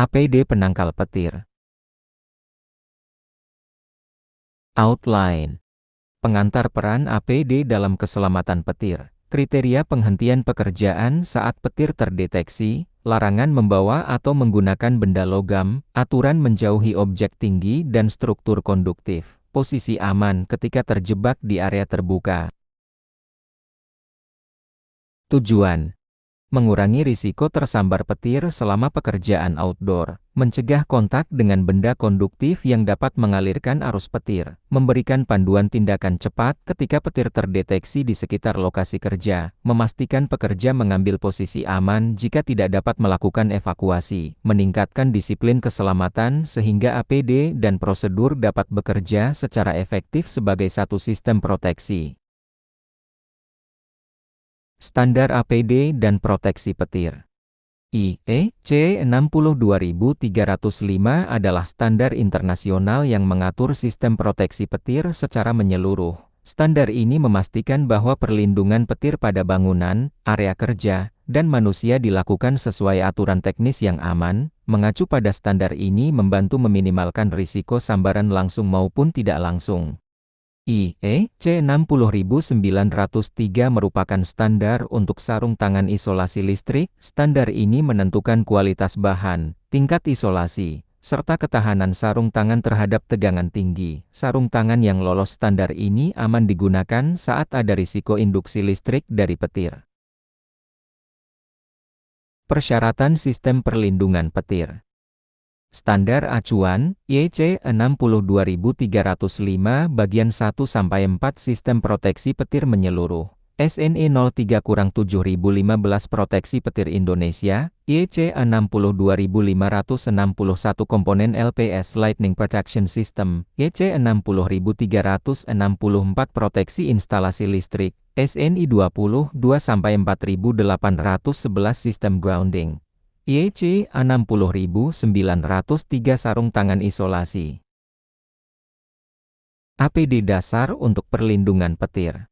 APD penangkal petir. Outline. Pengantar peran APD dalam keselamatan petir. Kriteria penghentian pekerjaan saat petir terdeteksi, larangan membawa atau menggunakan benda logam, aturan menjauhi objek tinggi dan struktur konduktif, posisi aman ketika terjebak di area terbuka. Tujuan: mengurangi risiko tersambar petir selama pekerjaan outdoor, mencegah kontak dengan benda konduktif yang dapat mengalirkan arus petir, memberikan panduan tindakan cepat ketika petir terdeteksi di sekitar lokasi kerja, memastikan pekerja mengambil posisi aman jika tidak dapat melakukan evakuasi, meningkatkan disiplin keselamatan sehingga APD dan prosedur dapat bekerja secara efektif sebagai satu sistem proteksi. Standar APD dan proteksi petir. IEC 62305 adalah standar internasional yang mengatur sistem proteksi petir secara menyeluruh. Standar ini memastikan bahwa perlindungan petir pada bangunan, area kerja, dan manusia dilakukan sesuai aturan teknis yang aman. Mengacu pada standar ini membantu meminimalkan risiko sambaran langsung maupun tidak langsung. IEC 60903 merupakan standar untuk sarung tangan isolasi listrik. Standar ini menentukan kualitas bahan, tingkat isolasi, serta ketahanan sarung tangan terhadap tegangan tinggi. Sarung tangan yang lolos standar ini aman digunakan saat ada risiko induksi listrik dari petir. Persyaratan sistem perlindungan petir. Standar acuan, IEC 62305 bagian 1-4 Sistem Proteksi Petir Menyeluruh, SNE 03-7015 Proteksi Petir Indonesia, IEC 62561 Komponen LPS Lightning Protection System, IEC 60364 Proteksi Instalasi Listrik, SNI 20-2-4811 Sistem Grounding. IEC 60903 Sarung tangan isolasi. APD dasar untuk perlindungan petir.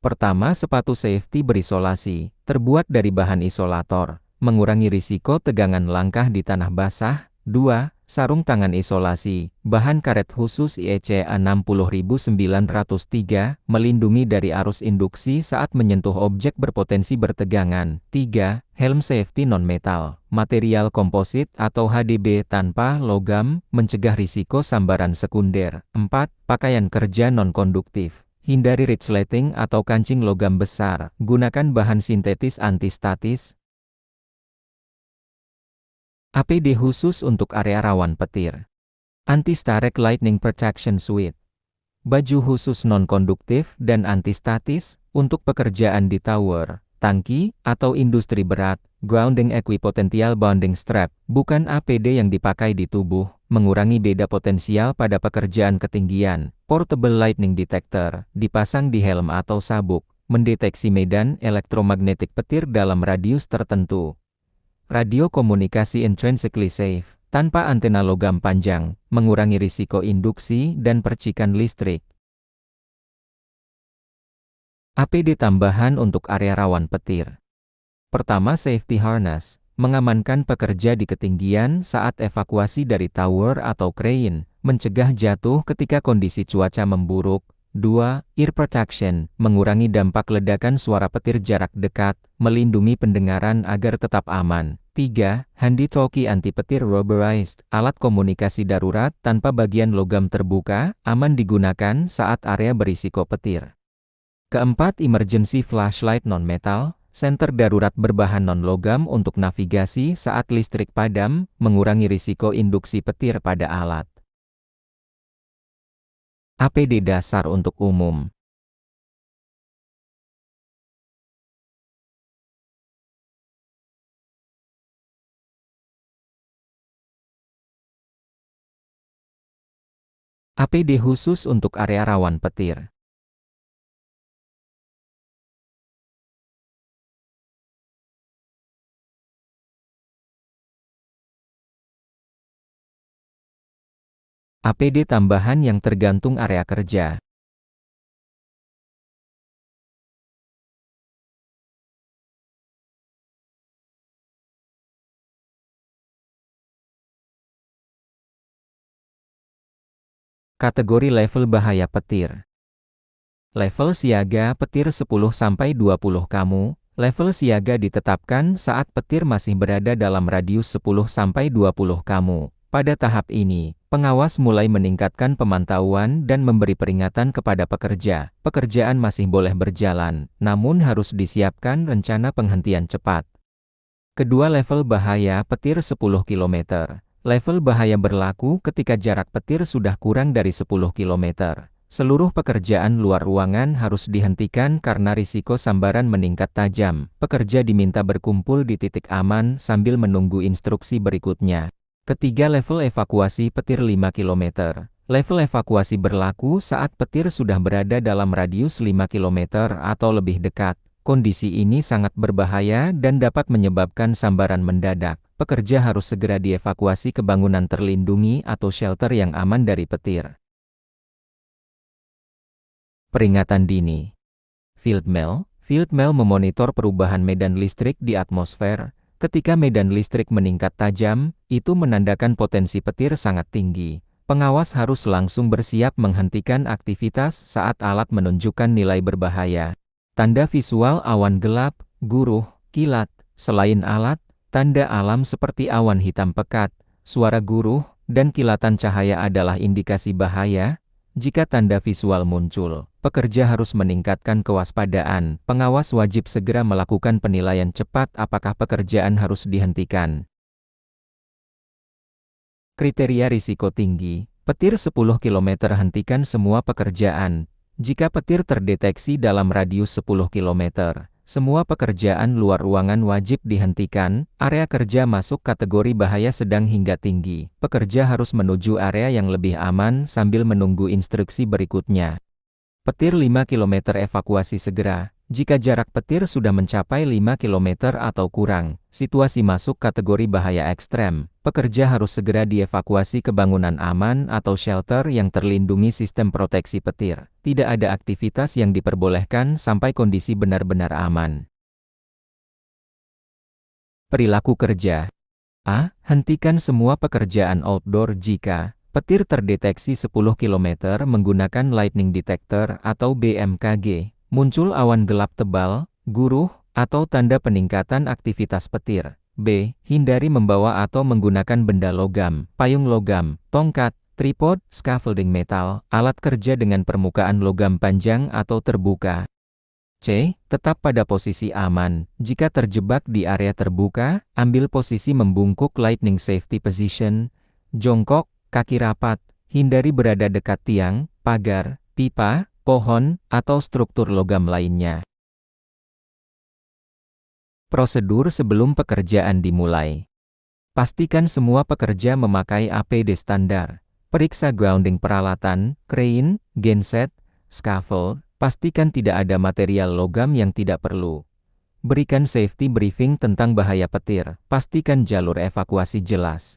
Pertama, sepatu safety berisolasi, terbuat dari bahan isolator, mengurangi risiko tegangan langkah di tanah basah. 2. Sarung tangan isolasi, bahan karet khusus IEC 60903, melindungi dari arus induksi saat menyentuh objek berpotensi bertegangan. 3. Helm safety non-metal, material komposit atau HDB tanpa logam, mencegah risiko sambaran sekunder. 4. Pakaian kerja non-konduktif. Hindari resleting atau kancing logam besar, gunakan bahan sintetis anti-statis. APD khusus untuk area rawan petir. Anti-static lightning protection suite. Baju khusus non-konduktif dan anti-statis, untuk pekerjaan di tower, tangki, atau industri berat. Grounding equipotential bonding strap, bukan APD yang dipakai di tubuh, mengurangi beda potensial pada pekerjaan ketinggian. Portable lightning detector, dipasang di helm atau sabuk, mendeteksi medan elektromagnetik petir dalam radius tertentu. Radio komunikasi intrinsically safe, tanpa antena logam panjang, mengurangi risiko induksi dan percikan listrik. APD tambahan untuk area rawan petir. Pertama, safety harness, mengamankan pekerja di ketinggian saat evakuasi dari tower atau crane, mencegah jatuh ketika kondisi cuaca memburuk. 2. Ear protection, mengurangi dampak ledakan suara petir jarak dekat, melindungi pendengaran agar tetap aman. 3. Handy talkie anti-petir rubberized, alat komunikasi darurat tanpa bagian logam terbuka, aman digunakan saat area berisiko petir. Keempat, emergency flashlight non-metal, senter darurat berbahan non-logam untuk navigasi saat listrik padam, mengurangi risiko induksi petir pada alat. APD dasar untuk umum. APD khusus untuk area rawan petir. APD tambahan yang tergantung area kerja. Kategori level bahaya petir. Level siaga petir 10-20 kamu. Level siaga ditetapkan saat petir masih berada dalam radius 10-20 kamu. Pada tahap ini, pengawas mulai meningkatkan pemantauan dan memberi peringatan kepada pekerja. Pekerjaan masih boleh berjalan, namun harus disiapkan rencana penghentian cepat. Kedua level bahaya petir 10 km. Level bahaya berlaku ketika jarak petir sudah kurang dari 10 km. Seluruh pekerjaan luar ruangan harus dihentikan karena risiko sambaran meningkat tajam. Pekerja diminta berkumpul di titik aman sambil menunggu instruksi berikutnya. Ketiga level evakuasi petir 5 km. Level evakuasi berlaku saat petir sudah berada dalam radius 5 km atau lebih dekat. Kondisi ini sangat berbahaya dan dapat menyebabkan sambaran mendadak. Pekerja harus segera dievakuasi ke bangunan terlindungi atau shelter yang aman dari petir. Peringatan dini. Fieldmail memonitor perubahan medan listrik di atmosfer. Ketika medan listrik meningkat tajam, itu menandakan potensi petir sangat tinggi. Pengawas harus langsung bersiap menghentikan aktivitas saat alat menunjukkan nilai berbahaya. Tanda visual awan gelap, guruh, kilat. Selain alat, tanda alam seperti awan hitam pekat, suara guruh, dan kilatan cahaya adalah indikasi bahaya. Jika tanda visual muncul, pekerja harus meningkatkan kewaspadaan. Pengawas wajib segera melakukan penilaian cepat apakah pekerjaan harus dihentikan. Kriteria risiko tinggi. Petir 10 km. Hentikan semua pekerjaan. Jika petir terdeteksi dalam radius 10 km, semua pekerjaan luar ruangan wajib dihentikan. Area kerja masuk kategori bahaya sedang hingga tinggi. Pekerja harus menuju area yang lebih aman sambil menunggu instruksi berikutnya. Petir 5 km. Evakuasi segera. Jika jarak petir sudah mencapai 5 km atau kurang, situasi masuk kategori bahaya ekstrem. Pekerja harus segera dievakuasi ke bangunan aman atau shelter yang terlindungi sistem proteksi petir. Tidak ada aktivitas yang diperbolehkan sampai kondisi benar-benar aman. Perilaku kerja. A. Hentikan semua pekerjaan outdoor jika petir terdeteksi 10 km menggunakan lightning detector atau BMKG. Muncul awan gelap tebal, guruh, atau tanda peningkatan aktivitas petir. B. Hindari membawa atau menggunakan benda logam, payung logam, tongkat, tripod, scaffolding metal, alat kerja dengan permukaan logam panjang atau terbuka. C. Tetap pada posisi aman. Jika terjebak di area terbuka, ambil posisi membungkuk lightning safety position, jongkok, kaki rapat, hindari berada dekat tiang, pagar, pipa, pohon, atau struktur logam lainnya. Prosedur sebelum pekerjaan dimulai. Pastikan semua pekerja memakai APD standar. Periksa grounding peralatan, crane, genset, scaffold. Pastikan tidak ada material logam yang tidak perlu. Berikan safety briefing tentang bahaya petir. Pastikan jalur evakuasi jelas.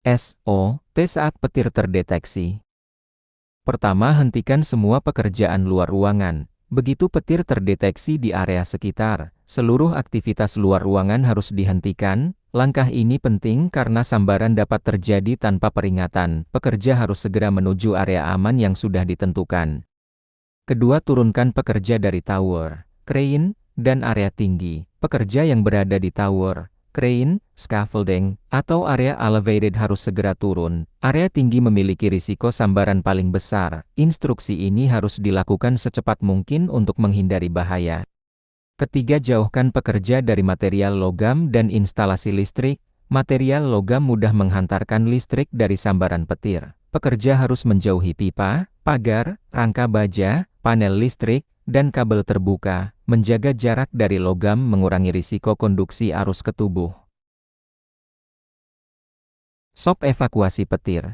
SOP saat petir terdeteksi. Pertama, hentikan semua pekerjaan luar ruangan. Begitu petir terdeteksi di area sekitar, seluruh aktivitas luar ruangan harus dihentikan. Langkah ini penting karena sambaran dapat terjadi tanpa peringatan. Pekerja harus segera menuju area aman yang sudah ditentukan. Kedua, turunkan pekerja dari tower, crane, dan area tinggi. Pekerja yang berada di tower, crane, scaffolding, atau area elevated harus segera turun. Area tinggi memiliki risiko sambaran paling besar. Instruksi ini harus dilakukan secepat mungkin untuk menghindari bahaya. Ketiga, jauhkan pekerja dari material logam dan instalasi listrik. Material logam mudah menghantarkan listrik dari sambaran petir. Pekerja harus menjauhi pipa, pagar, rangka baja, panel listrik, dan kabel terbuka. Menjaga jarak dari logam mengurangi risiko konduksi arus ke tubuh. SOP evakuasi petir.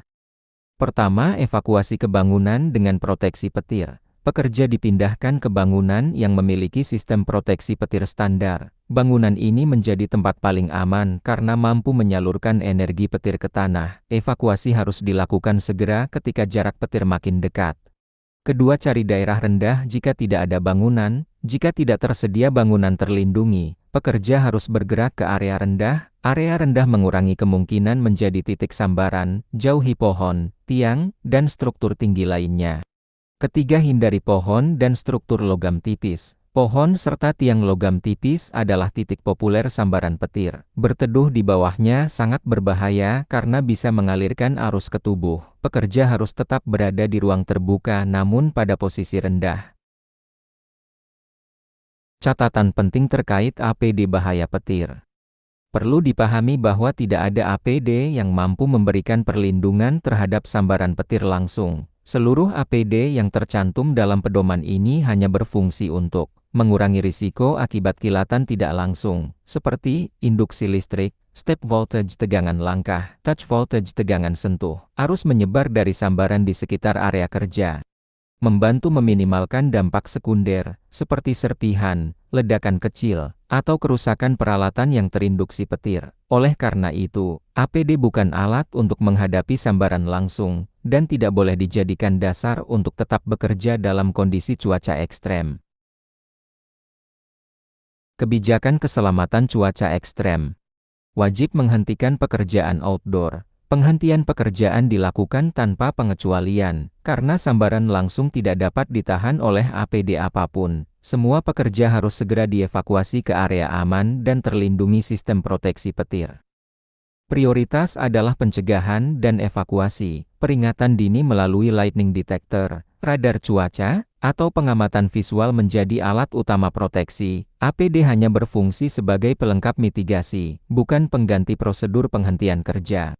Pertama, evakuasi ke bangunan dengan proteksi petir. Pekerja dipindahkan ke bangunan yang memiliki sistem proteksi petir standar. Bangunan ini menjadi tempat paling aman karena mampu menyalurkan energi petir ke tanah. Evakuasi harus dilakukan segera ketika jarak petir makin dekat. Kedua, cari daerah rendah jika tidak ada bangunan. Jika tidak tersedia bangunan terlindungi, pekerja harus bergerak ke area rendah. Area rendah mengurangi kemungkinan menjadi titik sambaran, jauhi pohon, tiang, dan struktur tinggi lainnya. Ketiga, hindari pohon dan struktur logam tipis. Pohon serta tiang logam tipis adalah titik populer sambaran petir. Berteduh di bawahnya sangat berbahaya karena bisa mengalirkan arus ke tubuh. Pekerja harus tetap berada di ruang terbuka namun pada posisi rendah. Catatan penting terkait APD bahaya petir. Perlu dipahami bahwa tidak ada APD yang mampu memberikan perlindungan terhadap sambaran petir langsung. Seluruh APD yang tercantum dalam pedoman ini hanya berfungsi untuk mengurangi risiko akibat kilatan tidak langsung, seperti induksi listrik, step voltage tegangan langkah, touch voltage tegangan sentuh, arus menyebar dari sambaran di sekitar area kerja. Membantu meminimalkan dampak sekunder, seperti serpihan, ledakan kecil, atau kerusakan peralatan yang terinduksi petir. Oleh karena itu, APD bukan alat untuk menghadapi sambaran langsung, dan tidak boleh dijadikan dasar untuk tetap bekerja dalam kondisi cuaca ekstrem. Kebijakan keselamatan cuaca ekstrem. Wajib menghentikan pekerjaan outdoor. Penghentian pekerjaan dilakukan tanpa pengecualian, karena sambaran langsung tidak dapat ditahan oleh APD apapun. Semua pekerja harus segera dievakuasi ke area aman dan terlindungi sistem proteksi petir. Prioritas adalah pencegahan dan evakuasi, peringatan dini melalui lightning detector, radar cuaca, atau pengamatan visual menjadi alat utama proteksi. APD hanya berfungsi sebagai pelengkap mitigasi, bukan pengganti prosedur penghentian kerja.